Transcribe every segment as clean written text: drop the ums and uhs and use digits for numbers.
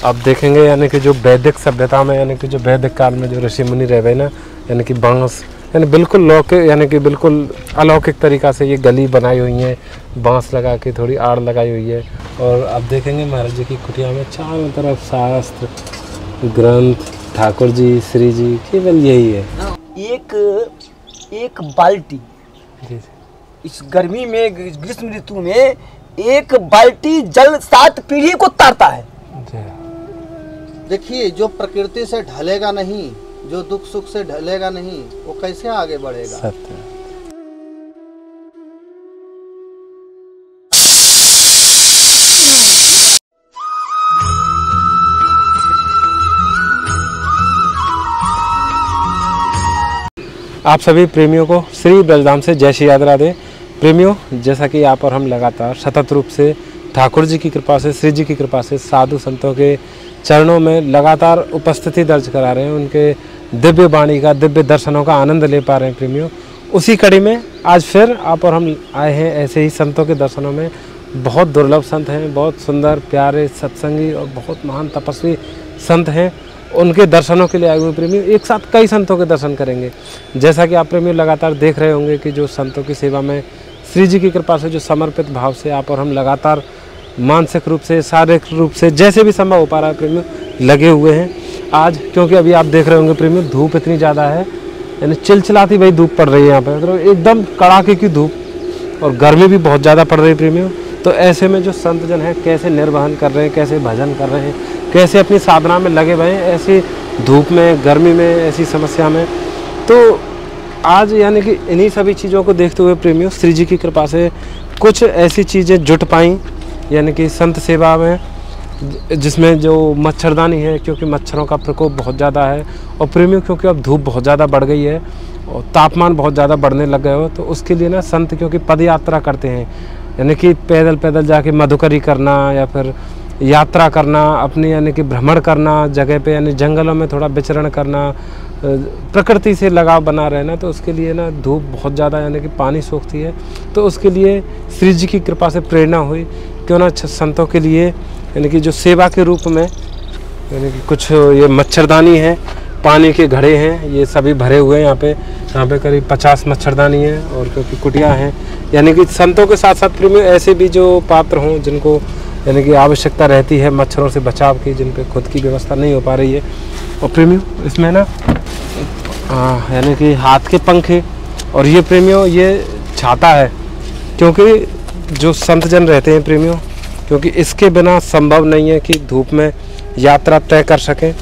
आप देखेंगे यानी कि जो वैदिक सभ्यता में यानी कि जो वैदिक काल में जो ऋषि मुनि रह गए ना, यानी कि बांस यानी बिल्कुल लौकिक यानी कि बिल्कुल अलौकिक तरीक़ा से ये गली बनाई हुई है, बांस लगा के थोड़ी आड़ लगाई हुई है। और आप देखेंगे महाराज जी की कुटिया में चारों तरफ शास्त्र ग्रंथ, ठाकुर जी, श्री जी, केवल यही है। एक बाल्टी इस गर्मी में, ग्रीष्म ऋतु में एक बाल्टी जल 7 पीढ़ी को तारता है। देखिए, जो प्रकृति से ढलेगा नहीं, जो दुख सुख से ढलेगा नहीं, वो कैसे आगे बढ़ेगा। सत्य। आप सभी प्रेमियों को श्री ब्रजधाम से जय श्री राधे। प्रेमियों, जैसा कि यहाँ पर हम लगातार सतत रूप से ठाकुर जी की कृपा से, श्री जी की कृपा से साधु संतों के चरणों में लगातार उपस्थिति दर्ज करा रहे हैं, उनके दिव्य वाणी का, दिव्य दर्शनों का आनंद ले पा रहे हैं। प्रेमियों, उसी कड़ी में आज फिर आप और हम आए हैं ऐसे ही संतों के दर्शनों में। बहुत दुर्लभ संत हैं, बहुत सुंदर प्यारे सत्संगी और बहुत महान तपस्वी संत हैं। उनके दर्शनों के लिए आए हुए प्रेमियों, एक साथ कई संतों के दर्शन करेंगे। जैसा कि आप प्रेमियों लगातार देख रहे होंगे कि जो संतों की सेवा में श्री जी की कृपा से जो समर्पित भाव से आप और हम लगातार मानसिक रूप से, शारीरिक रूप से, जैसे भी संभव हो पा रहा है प्रेमियों, लगे हुए हैं। आज क्योंकि अभी आप देख रहे होंगे प्रेमियों, धूप इतनी ज़्यादा है, यानी चिलचिलाती भाई धूप पड़ रही है यहाँ पर, मतलब एकदम कड़ाके की धूप, और गर्मी भी बहुत ज़्यादा पड़ रही है प्रेमियों। तो ऐसे में जो संतजन हैं कैसे निर्वहन कर रहे हैं, कैसे भजन कर रहे हैं, कैसे अपनी साधना में लगे हुए हैं ऐसी धूप में, गर्मी में, ऐसी समस्या में। तो आज यानी कि इन्हीं सभी चीज़ों को देखते हुए प्रेमियों, श्री जी की कृपा से कुछ ऐसी चीज़ें जुट पाई, यानी कि संत सेवा में, जिसमें जो मच्छरदानी है, क्योंकि मच्छरों का प्रकोप बहुत ज़्यादा है, और प्रेमियों क्योंकि अब धूप बहुत ज़्यादा बढ़ गई है और तापमान बहुत ज़्यादा बढ़ने लग गए हो, तो उसके लिए ना संत क्योंकि पद यात्रा करते हैं, यानी कि पैदल पैदल जाके मधुकरी करना या फिर यात्रा करना, अपनी यानी कि भ्रमण करना जगह पे, यानी जंगलों में थोड़ा विचरण करना, प्रकृति से लगाव बना रहना, तो उसके लिए ना धूप बहुत ज़्यादा यानी कि पानी सोखती है। तो उसके लिए श्री जी की कृपा से प्रेरणा हुई, क्यों ना संतों के लिए यानी कि जो सेवा के रूप में यानी कि कुछ ये मच्छरदानी है, पानी के घड़े हैं, ये सभी भरे हुए हैं यहाँ पे करीब 50 मच्छरदानी है, और क्योंकि कुटिया हैं, यानी कि संतों के साथ साथ प्रेमियों ऐसे भी जो पात्र हों जिनको यानी कि आवश्यकता रहती है मच्छरों से बचाव की, जिन पे खुद की व्यवस्था नहीं हो पा रही है। और प्रेमियों इसमें ना यानी कि हाथ के पंखे, और ये प्रेमियों ये छाता है, क्योंकि जो संतजन रहते हैं प्रेमियों, क्योंकि इसके बिना संभव नहीं है कि धूप में यात्रा तय कर सकें।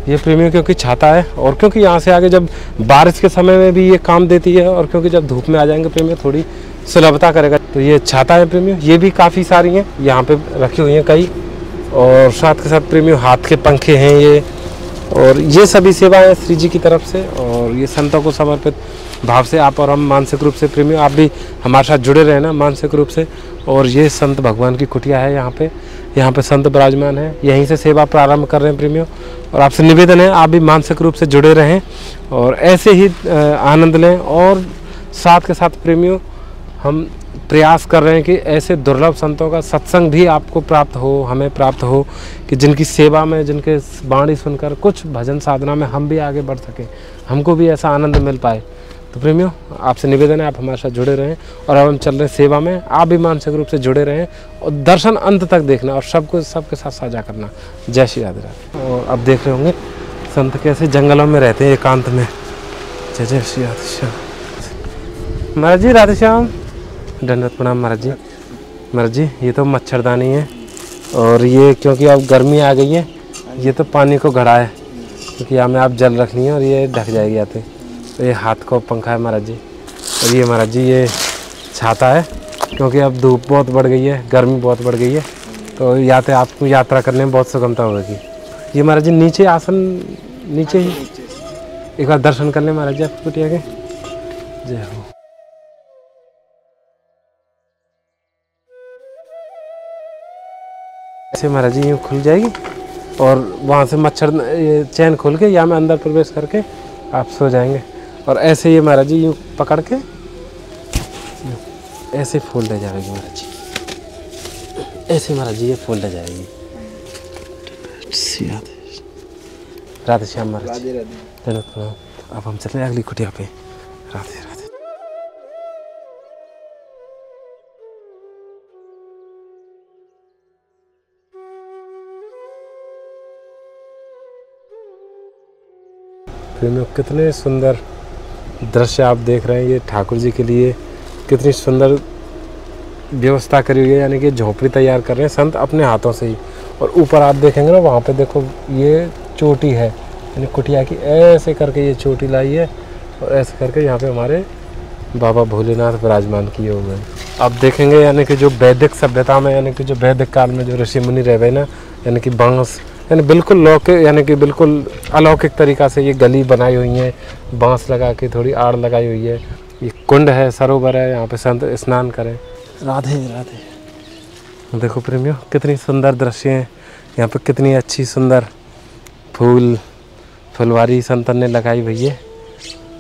ये प्रेमियों क्योंकि छाता है, और क्योंकि यहाँ से आगे जब बारिश के समय में भी ये काम देती है, और क्योंकि जब धूप में आ जाएंगे प्रेमियों थोड़ी सुलभता करेगा, तो ये छाता है प्रेमियों। ये भी काफ़ी सारी हैं यहाँ पे रखी हुई हैं कई, और साथ के साथ प्रेमियों हाथ के पंखे हैं ये, और ये सभी सेवाएं श्री जी की तरफ से, और ये संतों को समर्पित भाव से आप और हम मानसिक रूप से प्रेमियों, आप भी हमारे साथ जुड़े रहे ना मानसिक रूप से। और ये संत भगवान की कुटिया है, यहाँ पे संत विराजमान है, यहीं से सेवा प्रारंभ कर रहे हैं प्रेमियों। और आपसे निवेदन है आप भी मानसिक रूप से जुड़े रहें और ऐसे ही आनंद लें। और साथ के साथ प्रेमियों हम प्रयास कर रहे हैं कि ऐसे दुर्लभ संतों का सत्संग भी आपको प्राप्त हो, हमें प्राप्त हो, कि जिनकी सेवा में, जिनके वाणी सुनकर कुछ भजन साधना में हम भी आगे बढ़ सकें, हमको भी ऐसा आनंद मिल पाए। तो प्रेमियों आपसे निवेदन है आप हमारे साथ जुड़े रहें, और अब हम चल रहे हैं सेवा में, आप भी मानसिक रूप से जुड़े रहें और दर्शन अंत तक देखना और सबको सबके साथ साझा करना। जय श्री राधे राधे। और अब देख रहे होंगे संत कैसे जंगलों में रहते हैं एकांत में। जय जय श्री राधे श्याम। महाराज जी राधे श्याम, दंडवत प्रणाम महाराज जी। महाराज जी ये तो मच्छरदानी है, और ये क्योंकि अब गर्मी आ गई है, ये तो पानी को घड़ा है, क्योंकि यहाँ में आप जल रखनी है और ये ढक जाएगी आते। तो ये हाथ को पंखा है महाराज जी, और ये महाराज जी ये छाता है, क्योंकि अब धूप बहुत बढ़ गई है, गर्मी बहुत बढ़ गई है, तो याते आपको यात्रा करने में बहुत सुगमता होगी। ये महाराज जी नीचे आसन, नीचे ही एक बार दर्शन कर लें महाराज जी आपकी कुटिया के। जय हो। ऐसे महाराज जी यूँ खुल जाएगी, और वहाँ से मच्छर चैन खोल के या में अंदर प्रवेश करके आप सो जाएंगे। और ऐसे ये महाराज जी यूँ पकड़ के ऐसे फोल्ड हो जाएगी महाराज जी, ऐसे महाराज जी ये फोल्ड हो जाएगी। श्री राधे राधे श्याम महाराज। राधे राधे। दंडवत प्रणाम। अब हम चल रहे हैं अगली कुटिया पे। राधे राधे। प्रेमियों, कितने सुंदर दृश्य आप देख रहे हैं। ये ठाकुर जी के लिए कितनी सुंदर व्यवस्था करी हुई है, यानी कि झोपड़ी तैयार कर रहे हैं संत अपने हाथों से ही। और ऊपर आप देखेंगे ना, वहाँ पे देखो ये चोटी है, यानी कुटिया की ऐसे करके ये चोटी लाई है और ऐसे करके यहाँ पे हमारे बाबा भोलेनाथ विराजमान किए हुए हैं। आप देखेंगे यानी कि जो वैदिक सभ्यता में, यानी कि जो वैदिक काल में जो ऋषि मुनि रह गए ना, यानी कि बांस, यानी बिल्कुल लौकिक, यानी कि बिल्कुल अलौकिक तरीक़ा से ये गली बनाई हुई है, बांस लगा के थोड़ी आड़ लगाई हुई है। ये कुंड है, सरोवर है, यहाँ पे संत स्नान करें। राधे राधे। देखो प्रेमियों, कितनी सुंदर दृश्य हैं यहाँ पे, कितनी अच्छी सुंदर फुलवारी संतन ने लगाई हुई है।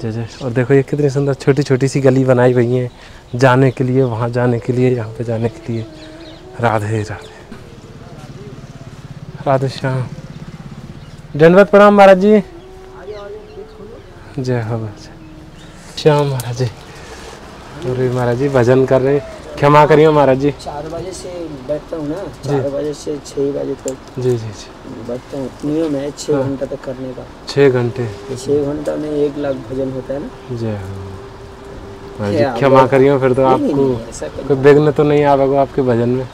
जय जय। और देखो ये कितनी सुंदर छोटी छोटी सी गली बनाई हुई है जाने के लिए, वहाँ जाने के लिए, यहाँ पे जाने के लिए। राधे राधे। राधे श्याम। दंडवत प्रणाम महाराज जी। जय हो महाराज। श्याम महाराज जी। अरे महाराज जी भजन कर रहे, क्षमा करिए महाराज जी। 4 बजे से बैठता हूँ ना, 4 बजे से 6 बजे तक जी जी जी बैठता हूँ। नियम है 6 घंटा तक करने का। 6 घंटे। 6 घंटा में 1 लाख भजन होता है ना। जय हो महाराज जी, क्षमा करिए। फिर तो आपको ऐसा कोई विघ्न तो नहीं आवेगा आपके भजन में।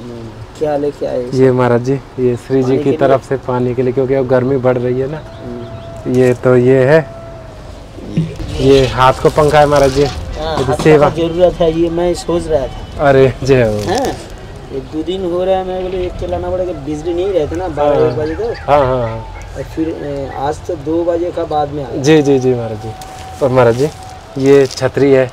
क्या लेके आए? ये महाराज जी, ये श्री जी की तरफ से पानी के लिए, क्योंकि अब गर्मी बढ़ रही है ना। ये तो ये है, ये हाथ को पंखा है महाराज जी। सेवा जरूरत है, ये मैं सोच रहा था। अरे जय हो। एक 2 दिन हो रहा है, मैं बोले एक के लाना पड़ेगा। बिजली नहीं रहता ना 12 बजे तक। हाँ हाँ हाँ। और फिर आज तो 2 बजे का बाद में आया। जी जी जी महाराज जी। और महाराज जी ये छतरी है,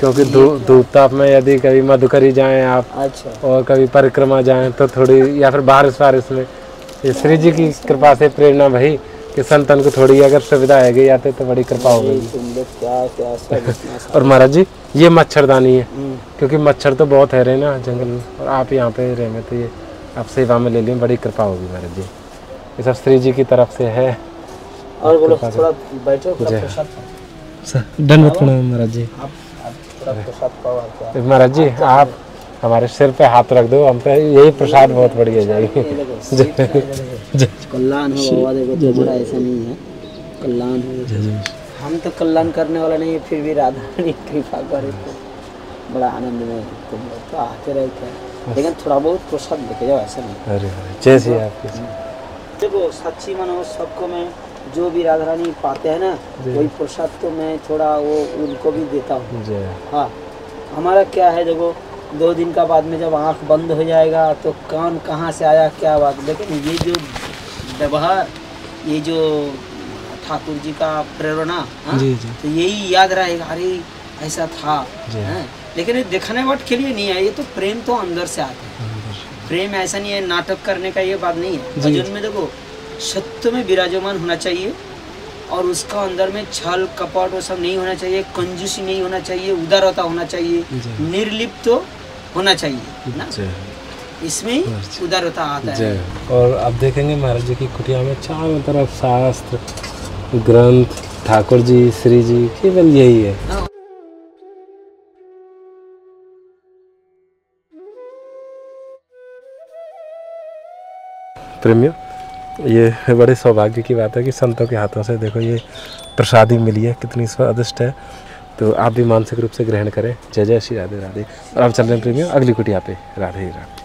क्योंकि धूप ताप में यदि कभी मधुकरी जाएं आप, अच्छा, और कभी परिक्रमा जाएं तो थोड़ी, या फिर बारिश में, ये श्री जी की कृपा से प्रेरणा भाई कि संतन को थोड़ी अगर सुविधा है आते तो बड़ी कृपा हो गई। क्या सब। और महाराज जी ये मच्छरदानी है, क्योंकि मच्छर तो बहुत है रहे ना जंगल में, और आप यहाँ पे रहे में, तो ये आप सेवा में ले लें, बड़ी कृपा होगी महाराज जी। ये सब श्री जी की तरफ से है। और बोलो थोड़ा बैठो। दंडवत प्रणाम महाराज जी। महाराज जी आप हमारे सिर पे हाथ रख दो, हम पे यही प्रसाद बहुत बढ़िया जाएगी। कल्याण हो बाबा। देखो तुम्हारा ऐसा नहीं है, कल्याण हो। हम तो कल्याण करने वाला नहीं है, फिर भी राधा रानी कृपा करे तो बड़ा आनंद में तुम लोग तो आते रहते हैं। लेकिन थोड़ा बहुत प्रसाद लेके जाओ, ऐसा नहीं। अरे जैसे आपकी देखो सच्ची मानो सबको मैं जो भी राधा रानी पाते हैं ना, वही प्रसाद तो मैं थोड़ा वो उनको भी देता हूँ। हाँ, हमारा क्या है, देखो 2 दिन का बाद में जब आँख बंद हो जाएगा तो कौन कहाँ से आया क्या बात। लेकिन ये जो व्यवहार, ये जो ठाकुर जी का प्रेरणा, तो यही याद रहेगा, अरे ऐसा था। लेकिन ये दिखाने वाट के लिए नहीं है, ये तो प्रेम तो अंदर से आता है। प्रेम ऐसा नहीं है नाटक करने का, ये बात नहीं है। भजन में देखो सत्य में विराजमान होना चाहिए, और उसका अंदर में छल कपट वो सब नहीं होना चाहिए, कंजूसी नहीं होना चाहिए, उदारता होना चाहिए, निर्लिप्त होना चाहिए ना, इसमें उदारता आता है। और अब देखेंगे महाराज जी की कुटिया में चारों तरफ शास्त्र ग्रंथ, ठाकुर जी, श्री जी, केवल यही है। प्रेमियों, ये बड़े सौभाग्य की बात है कि संतों के हाथों से देखो ये प्रसादी मिली है, कितनी स्वादिष्ट है। तो आप भी मानसिक रूप से ग्रहण करें। जय जय श्री राधे राधे। और अब चल रहे हैं प्रेमियों अगली कुटिया पे। राधे राधे।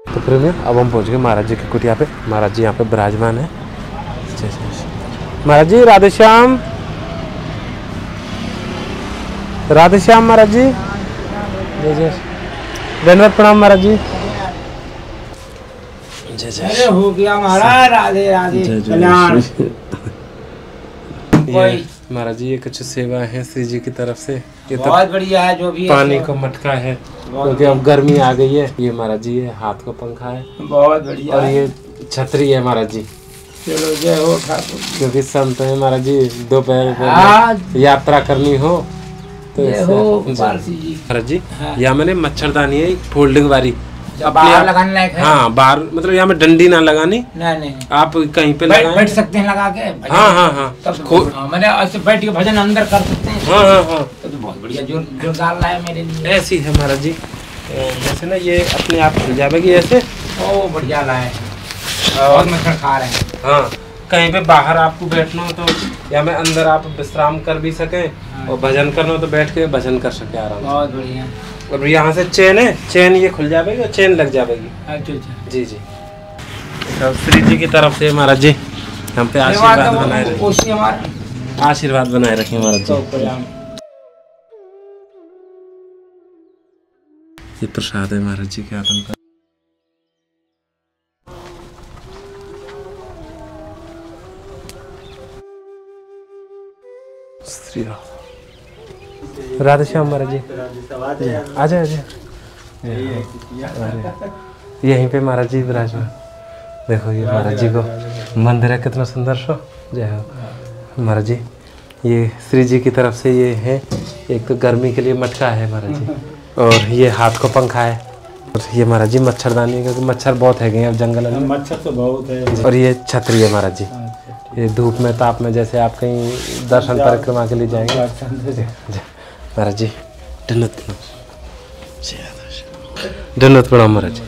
तो प्रेमियों अब हम पहुंच गए महाराज जी की कुटिया पे। महाराज जी यहाँ पे विराजमान है। जय जय महाराज जी। राधे श्याम। राधे श्याम महाराज जी। जय जय। दंडवत प्रणाम महाराज जी। जय जय। हो गया महाराज। राधे राधे। कल्याण। महाराज जी ये कुछ सेवा है श्री जी की तरफ से। ये बहुत बढ़िया है जो भी पानी को मटका है, क्योंकि अब गर्मी आ गई है। ये महाराज जी ये हाथ को पंखा है, बहुत बढ़िया। और ये छतरी है महाराज जी। चलो जय हो ठाकुर। क्योंकि संत है महाराज जी, दोपहर यात्रा करनी हो तो महाराज जी यहाँ मैंने मच्छरदानी है फोल्डिंग वाली, बाहर लगाने लायक है। हाँ बाहर मतलब यहाँ में डंडी ना लगानी, नहीं आप कहीं पे बैठ सकते हैं लगा के। हाँ मैंने ऐसे बैठ के भजन अंदर कर सकते हैं। हाँ तो बहुत बढ़िया जो डाल रहा है मेरे लिए। ऐसी है महाराज जी, जैसे ना ये अपने आप खुल जाएगी ऐसे। ओ बढ़िया लाए, बहुत मच्छर खा रहे हैं। हाँ कहीं पे बाहर आपको बैठना हो तो या में अंदर आप विश्राम कर भी सकें और भजन करना हो तो बैठ के भजन कर सके आराम से। बहुत बढ़िया। और यहाँ से चेन है, चेन ये खुल जाएगी और चेन लग जाएगी। अच्छा जी जी। तो श्री जी की तरफ से महाराज जी हम पे आशीर्वाद बनाए रखें, आशीर्वाद बनाए रखें महाराज जी। ये प्रसाद है महाराज जी के हाथों का। श्री राम, राधे श्याम महाराज जी, आ जाए यहीं पे महाराज जी विराजमान। देखो ये महाराज जी को मंदिर है, कितना सुंदर सो। जय हो महाराज जी। ये श्री जी की तरफ से ये है, एक तो गर्मी के लिए मटका है महाराज जी, और ये हाथ को पंखा है, और ये महाराज जी मच्छरदानी, क्योंकि मच्छर बहुत है अब जंगल में, मच्छर तो बहुत है। और ये छतरी है महाराज जी, ये धूप में ताप में जैसे आप कहीं दर्शन परिक्रमा के लिए जाएंगे। महाराज जी धन्यवाद प्रणाम महाराज जी।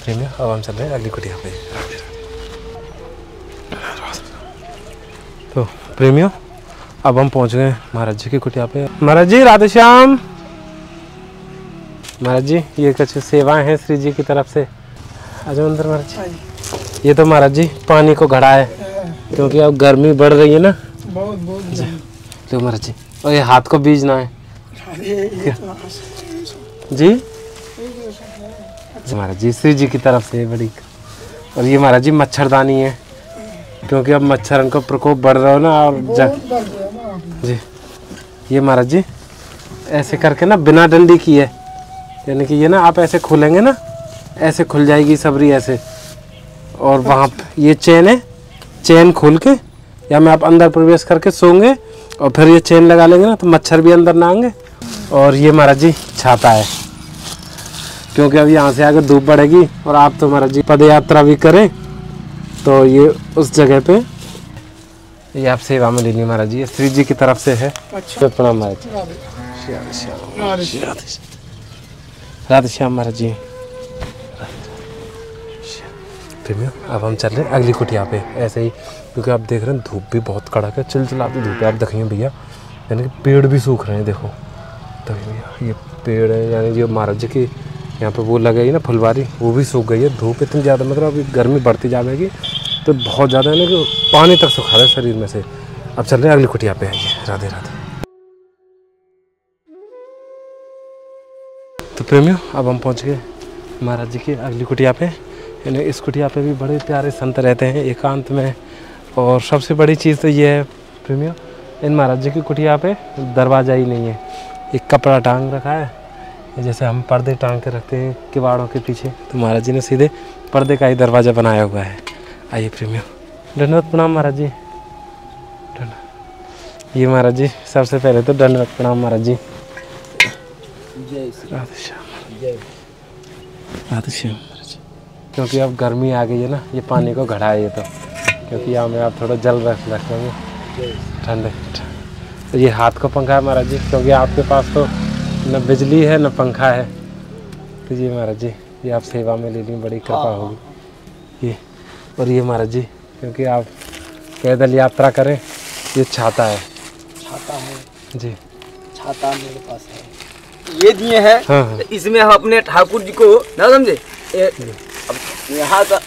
प्रेमियों अब हम चल रहे हैं अगली कुटिया पे। तो प्रेमियों अब हम पहुंच गए महाराज जी की कुटिया पे। महाराज जी राधे श्याम। महाराज जी ये कुछ सेवाएं हैं श्री जी की तरफ से। आ जाओ अंदर महाराज जी। ये तो महाराज जी पानी को घड़ा है, क्योंकि अब गर्मी बढ़ रही है ना बहुत। तो महाराज जी और ये हाथ को बीजना है जी। महाराज जी श्री जी की तरफ से बड़ी। और ये महाराज जी मच्छरदानी है, क्योंकि अब मच्छर का प्रकोप बढ़ रहा है ना। और जी ये महाराज जी ऐसे करके ना बिना डंडी की है, यानी कि ये ना आप ऐसे खोलेंगे ना, ऐसे खुल जाएगी सबरी ऐसे। और वहाँ ये चेन है, चेन खोल के या में आप अंदर प्रवेश करके सोंगे और फिर ये चेन लगा लेंगे ना तो मच्छर भी अंदर ना आएंगे। और ये महाराज जी छाता है, क्योंकि अब यहाँ से आगे धूप बढ़ेगी और आप तो महाराज जी पद यात्रा भी करें तो ये उस जगह पे ये आप सेवा में लेनी महाराज जी। श्री जी की तरफ से है। अच्छा प्रणाम महाराज जी। राधे श्याम महाराज जी। प्रेमियों अब हम चल रहे हैं अगली कुटिया पे ऐसे ही, क्योंकि आप देख रहे हैं धूप भी बहुत कड़क है, चिलचिलाती धूप है। आप देखेंगे भैया, यानी कि पेड़ भी सूख रहे हैं। देखो तो भैया ये पेड़ है, यानी जो महाराज जी की यहाँ पे वो लगी ना फुलवारी, वो भी सूख गई है। धूप इतनी ज़्यादा, मतलब अभी गर्मी बढ़ती जाएगी तो बहुत ज़्यादा है ना कि पानी तक सुखा रहा है शरीर में से। अब चल रहे हैं अगली कुटिया पे आइए। राधे राधे। तो प्रेमियों अब हम पहुँच गए महाराज जी की अगली कुटिया पे। यानी इस कुटिया पे भी बड़े प्यारे संत रहते हैं एकांत में। और सबसे बड़ी चीज़ तो ये है प्रेमियों, इन महाराज जी की कुटिया पे दरवाज़ा ही नहीं है, एक कपड़ा टांग रखा है। जैसे हम पर्दे टांग के रखते हैं किवाड़ों के पीछे, तो महाराज जी ने सीधे पर्दे का ही दरवाज़ा बनाया हुआ है। आइए प्रेमियों, दंडवत प्रणाम महाराज जी। ये महाराज जी सबसे पहले तो दंडवत प्रणाम महाराज जी। राधे श्याम, राधे श्याम। क्योंकि अब गर्मी आ गई है ना, ये पानी को घड़ा है ये तो, क्योंकि यहाँ में आप थोड़ा जल रख लेंगे ठंडे। तो ये हाथ को पंखा है महाराज जी, क्योंकि आपके पास तो न बिजली है न पंखा है। तो ये महाराज जी ये आप सेवा में ले ली, बड़ी कृपा होगी ये। और ये महाराज जी क्योंकि आप पैदल यात्रा करें, ये छाता है। छाता है जी, छाता मेरे पास है, ये दिए हैं। हाँ। इसमें हम अपने ठाकुर जी को ना समझे, यहाँ का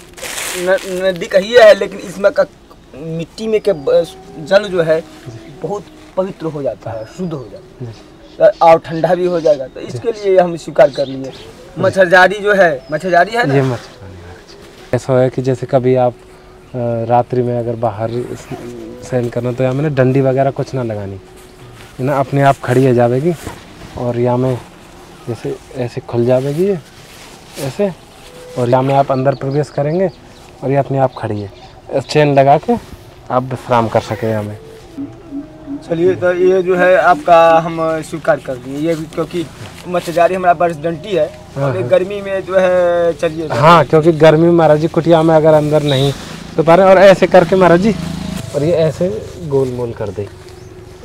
नदी का ही है, लेकिन इसमें का मिट्टी में के जल जो है बहुत पवित्र हो जाता है, शुद्ध हो जाता है और ठंडा भी हो जाएगा। तो इसके लिए हम स्वीकार कर लिए। मच्छरजारी जो है, मच्छरजारी है ना, ये मच्छरजारी ऐसा है कि जैसे कभी आप रात्रि में अगर बाहर सहन करना तो यहाँ में ना डंडी वगैरह कुछ ना लगानी, ना अपने आप खड़ी है जाएगी। और यहाँ में जैसे ऐसे खुल जाएगी ये ऐसे, और यहाँ में आप अंदर प्रवेश करेंगे और ये अपने आप खड़ी है। चेन लगा के आप विश्राम कर सके यहाँ में। चलिए तो ये जो है आपका हम स्वीकार कर दिए ये भी, क्योंकि मच्छरदारी हमारा बरसडंटी है और गर्मी में जो है चलिए। हाँ, क्योंकि गर्मी में महाराज जी कुटिया में अगर अंदर नहीं तो पा रहे, और ऐसे करके महाराज जी, और ये ऐसे गोल मोल कर दे,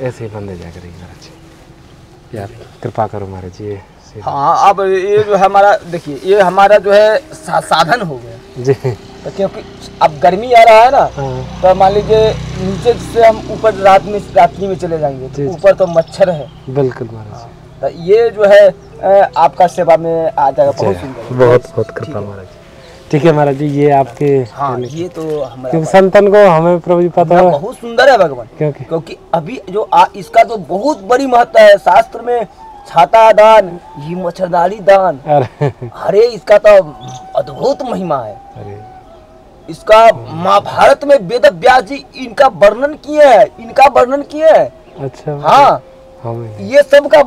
ऐसे ही बंद हो जाएगा महाराज जी। यार कृपा करो महाराज जी। हाँ, अब ये जो है हमारा, देखिए ये हमारा जो है साधन हो गया जी, तो क्योंकि अब गर्मी आ रहा है ना, तो मान लीजिए नीचे से हम ऊपर रात्रि में चले जाएंगे, ऊपर तो मच्छर है। बिल्कुल महाराज, तो ये जो है आपका सेवा में आ जाएगा। बहुत सुंदर, बहुत बहुत कृपा महाराज जी। ठीक है महाराज जी, ये आपके, हाँ ये तो हमारा संतन को हमें प्रभु पता है बहुत सुंदर है भगवान, क्योंकि अभी जो इसका तो बहुत बड़ी महत्व है शास्त्र में। छाता दान, ये मच्छरदानी दान, अरे इसका तो अद्भुत महिमा है। अरे इसका महाभारत में वेद व्यास जी इनका वर्णन किए हैं, अच्छा, हाँ ये सब का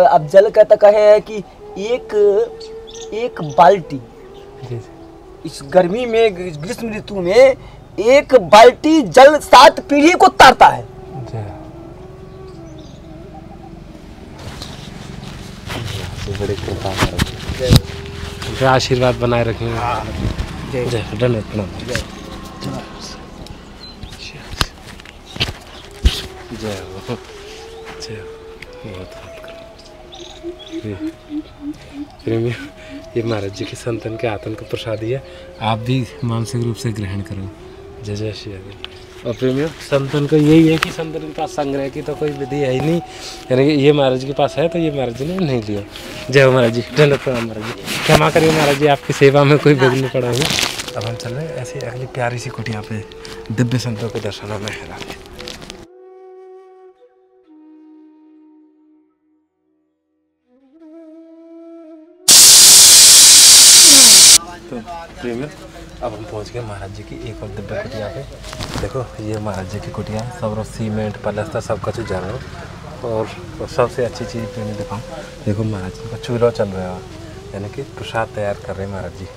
अब जल कहता कहे है कि एक बाल्टी, इस गर्मी में ग्रीष्म ऋतु में एक बाल्टी जल 7 पीढ़ी को तारता है। बड़े कृपा महाराज, आशीर्वाद बनाए रखेंगे। जय धन्यवाद, प्रणाम। जय हो, जय बहुत प्रेमी, ये महाराज जी के संतन के आतन का प्रसाद है, आप भी मानसिक रूप से ग्रहण करो। जय जय श्री हरि। और प्रेमियों, संतन को यही है कि संतन के पास संग्रह की तो कोई विधि है ही नहीं, यानी कि ये महाराज के पास है तो ये महाराज जी ने नहीं लिया। जय हो महाराज जी, धन्यवाद, प्रणाम महाराज जी। क्षमा करिए महाराज जी, आपकी सेवा में कोई विघ्न पड़ा है। अब हम चल रहे हैं ऐसी अगली प्यारी सी कुटिया पे दिव्य संतों के दर्शनों में है। तो प्रेमियों, अब हम पहुंच गए महाराज जी की एक और दिव्य कुटिया पे। देखो ये महाराज जी की कुटिया, सब सीमेंट पलस्तर सब कुछ जल रहा है, और सबसे अच्छी चीज़ प्रेमी दिखाऊँ, देखो महाराज जी का चूल्हा चल रहा है, यानी कि प्रसाद तैयार कर रहे हैं महाराज जी।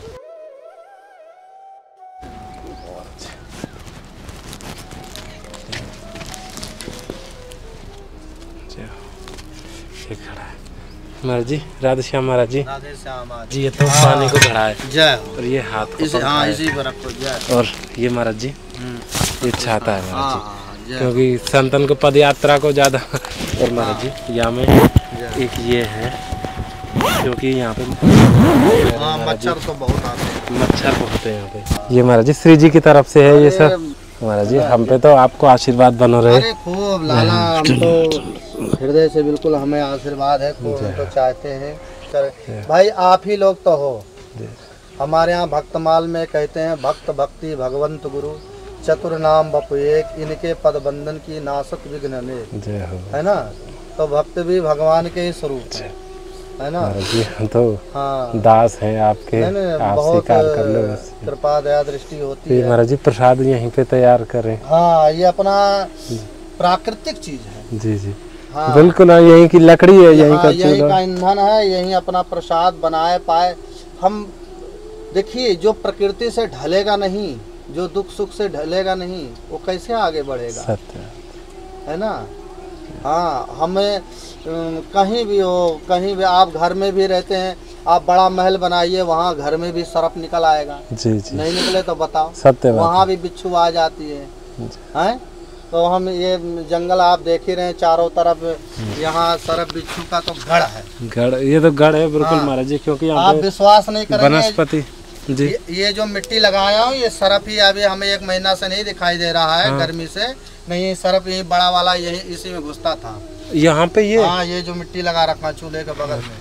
महाराज जी, राधे श्याम महाराज जी। राधे श्याम जी, ये तो पानी को भरा है। जय। और ये हाथ को हाँ इसी पर रखो। जय। और ये महाराज जी, ये छाता है महाराज जी, क्योंकि संतन को पद यात्रा को ज्यादा। और महाराज जी यहाँ में एक ये है, क्योंकि यहाँ पे मच्छर तो बहुत आते हैं, मच्छर बहुत है यहाँ पे। ये महाराज जी श्री जी की तरफ से है ये सब। महाराज जी हम पे तो आपको आशीर्वाद बनो रहे। अरे खूब लाला, हम तो हृदय से बिल्कुल हमें आशीर्वाद है, खूब हम तो चाहते हैं भाई आप ही लोग तो हो। हमारे यहाँ भक्तमाल में कहते हैं भक्त भक्ति भगवंत गुरु चतुर नाम बपु एक, इनके पद बंधन की नासत विघ्न अनेक, है ना। तो भक्त भी भगवान के ही स्वरूप है ना जी, हम तो हाँ दास हैं आपके, आप स्वीकार कर लो। कृपा दया दृष्टि होती है। महाराज जी प्रसाद यहीं पे तैयार करें। हाँ ये अपना प्राकृतिक चीज है। जी जी हाँ बिल्कुल, यहीं की लकड़ी है, यहीं का यहीं का ईंधन है, यहीं अपना प्रसाद बनाए पाए हम। देखिए जो प्रकृति से ढलेगा नहीं, जो दुख सुख से ढलेगा नहीं, वो कैसे आगे बढ़ेगा। सत्य है ना। हाँ हमें कहीं भी हो, कहीं भी आप घर में भी रहते हैं, आप बड़ा महल बनाइए, वहाँ घर में भी सरफ निकल आएगा। जी जी नहीं निकले तो बताओ। सत्य वहाँ भी बिच्छू आ जाती है, हैं। तो हम ये जंगल आप देख ही रहे हैं चारों तरफ, यहाँ सरफ बिच्छू का तो गढ़ है। गढ़, ये तो गढ़ है बिल्कुल महाराज जी, क्योंकि आप विश्वास नहीं करेंगे वनस्पति जी। ये जो मिट्टी लगाया हूँ ये सरफ ही अभी हमें 1 महीना से नहीं दिखाई दे रहा है। गर्मी से नहीं, सरफ यही बड़ा वाला यही इसी में घुसता था यहाँ पे। ये हाँ ये जो मिट्टी लगा रखा चूल्हे के बगल में,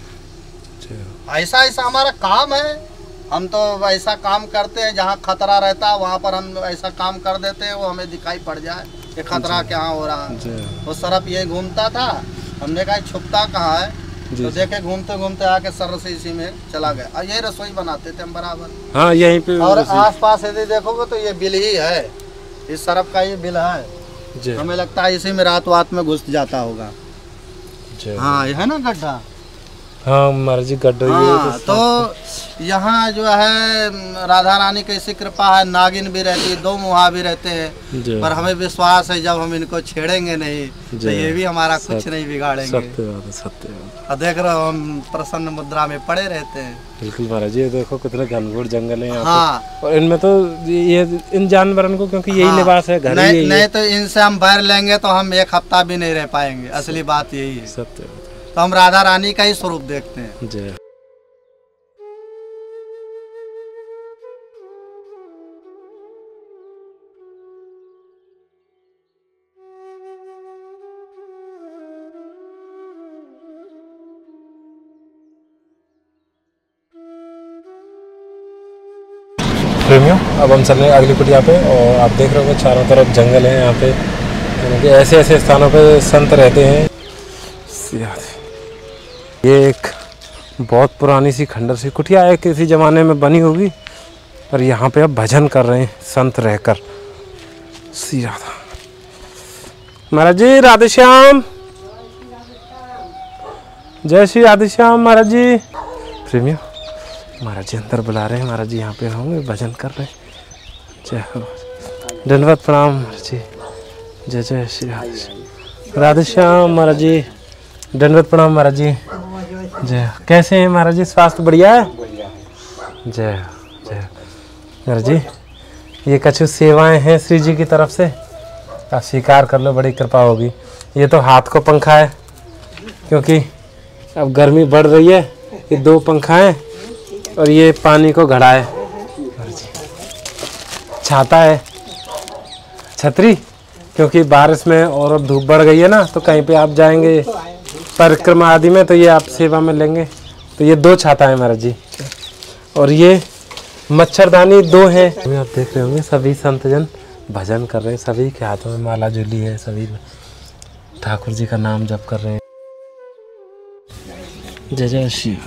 ऐसा ऐसा हमारा काम है। हम तो ऐसा काम करते हैं जहाँ खतरा रहता है वहाँ पर हम ऐसा काम कर देते हैं, वो हमें दिखाई पड़ जाए कि खतरा क्या हो रहा है। वो सरफ यही घूमता था, हमने कहा छुपता कहाँ है, तो देखे घूमते घूमते आके सर से इसी में चला गया। और यही रसोई बनाते थे हम बराबर। हाँ यहीं पे। और आसपास यदि देखोगे तो ये बिल ही है, इस सरफ का ये बिल है। हमें लगता है इसी में रात वात में घुस जाता होगा। हाँ ये है ना गड्ढा, हाँ महाराज जी गड्ढे हाँ, तो यहाँ जो है राधा रानी की ऐसी कृपा है, नागिन भी रहती है, दो मुहा भी रहते हैं, पर हमें विश्वास है जब हम इनको छेड़ेंगे नहीं तो ये भी हमारा कुछ नहीं बिगाड़ेंगे। सत्य बात है, सत्य बात। और देख रहे हो हम प्रसन्न मुद्रा में पड़े रहते हैं। बिल्कुल महाराज जी, ये देखो कितने घनघोर जंगल है यहाँ हाँ, और इनमें तो ये इन जानवरों को क्योंकि यही निवास है, घर ही नहीं तो इनसे हम बैर लेंगे तो हम एक हफ्ता भी नहीं रह पाएंगे। असली बात यही है। सत्य। तो हम राधा रानी का ही स्वरूप देखते हैं। जय। प्रेमियों, अब हम चल रहे हैं अगली कुटिया पे और आप देख रहे हो चारों तरफ जंगल है यहाँ पे, क्योंकि ऐसे ऐसे स्थानों पे संत रहते हैं। ये एक बहुत पुरानी सी खंडर सी कुटिया है, किसी ज़माने में बनी होगी, पर यहाँ पे अब भजन कर रहे हैं संत रहकर। सी राधा महाराज जी, राधे श्याम, जय श्री राधे श्याम महाराज जी। प्रेमियों, महाराज जी अंदर बुला रहे हैं, महाराज जी यहाँ पे होंगे, भजन कर रहे हैं। जय हो, दंडवत प्रणाम महाराज जी। जय जय श्री राधे श्याम, राधे श्याम महाराज जी, दंडवत प्रणाम महाराज जी। जय, कैसे हैं महाराज जी, स्वास्थ्य बढ़िया है? जय जय महाराज जी, ये कुछ सेवाएं हैं श्री जी की तरफ से, आप स्वीकार कर लो, बड़ी कृपा होगी। ये तो हाथ को पंखा है, क्योंकि अब गर्मी बढ़ रही है, ये दो पंखा है, और ये पानी को घड़ा है। छाता है, छतरी, क्योंकि बारिश में और धूप बढ़ गई है ना, तो कहीं पे आप जाएंगे परिक्रमा आदि में तो ये आप सेवा में लेंगे, तो ये दो छाता है महाराज जी। और ये मच्छरदानी दो हैं। आप देख रहे होंगे सभी संतजन भजन कर रहे हैं, सभी के हाथों में माला झूली है, सभी ठाकुर जी का नाम जप कर रहे हैं। जय जय श्री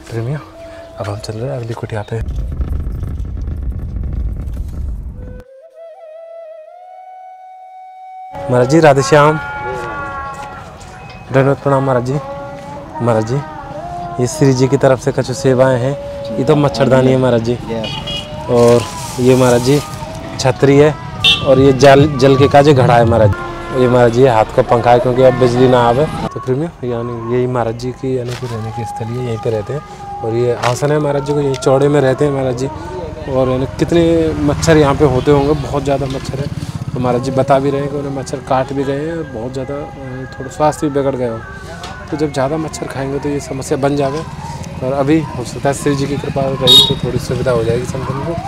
प्रेमियों, अब हम चल रहे हैं अगली कुटिया पे। महाराज जी राधे श्याम, दंडवत प्रणाम महाराज जी। महाराज जी, ये श्री जी की तरफ से कुछ सेवाएं हैं। ये तो मच्छरदानी है महाराज जी, और ये महाराज जी छतरी है, और ये जल के काजे घड़ा है महाराज जी। ये महाराज जी हाथ को पंखा है, क्योंकि अब बिजली ना आवे। तो प्रेमियों, यानी यही महाराज जी की यानी कि रहने की स्थली है, यहीं पे रहते हैं। और ये आसन है महाराज जी को, यही चौड़े में रहते हैं महाराज जी। और यानी कितने मच्छर यहाँ पे होते होंगे, बहुत ज़्यादा मच्छर है। तो महाराज जी बता भी रहे हैं कि उन्हें मच्छर काट भी रहे हैं, बहुत ज़्यादा थोड़ा स्वास्थ्य भी बिगड़ गया हो। तो जब ज़्यादा मच्छर खाएंगे तो ये समस्या बन जाए। और अभी हो सकता है श्री जी की कृपा रही तो थोड़ी सुविधा हो जाएगी संतन को।